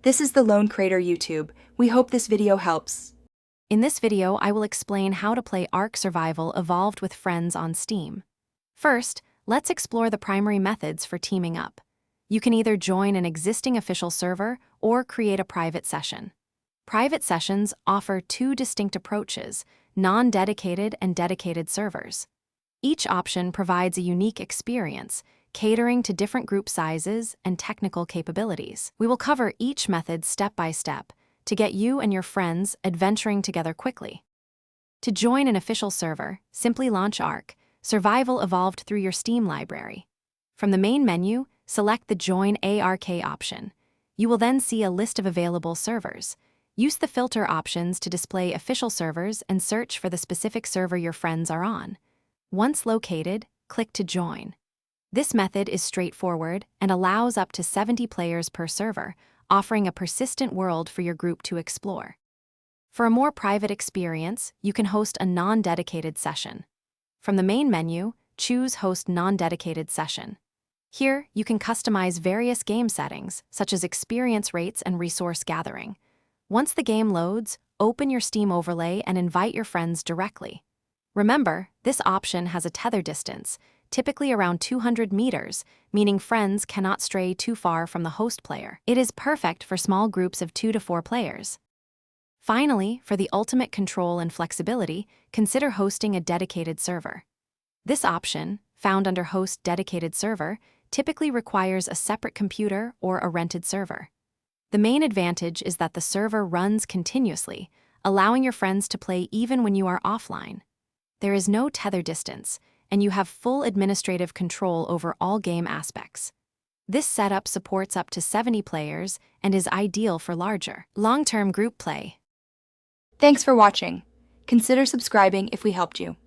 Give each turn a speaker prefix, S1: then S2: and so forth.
S1: This is the Lone Crater YouTube. We hope this video helps.
S2: In this video, I will explain how to play Ark Survival Evolved with friends on Steam. First, let's explore the primary methods for teaming up. You can either join an existing official server or create a private session. Private sessions offer two distinct approaches: non-dedicated and dedicated servers. Each option provides a unique experience, catering to different group sizes and technical capabilities. We will cover each method step by step to get you and your friends adventuring together quickly. To join an official server, simply launch Ark Survival Evolved through your Steam library. From the main menu, select the Join ARK option. You will then see a list of available servers. Use the filter options to display official servers and search for the specific server your friends are on. Once located, click to join. This method is straightforward and allows up to 70 players per server, offering a persistent world for your group to explore. For a more private experience, you can host a non-dedicated session. From the main menu, choose Host Non-Dedicated Session. Here, you can customize various game settings, such as experience rates and resource gathering. Once the game loads, open your Steam overlay and invite your friends directly. Remember, this option has a tether distance, typically around 200 meters, meaning friends cannot stray too far from the host player. It is perfect for small groups of 2 to 4 players. Finally, for the ultimate control and flexibility, consider hosting a dedicated server. This option, found under Host Dedicated Server, typically requires a separate computer or a rented server. The main advantage is that the server runs continuously, allowing your friends to play even when you are offline. There is no tether distance, and you have full administrative control over all game aspects. This setup supports up to 70 players and is ideal for larger, long-term group play.
S1: Thanks for watching. Consider subscribing if we helped you.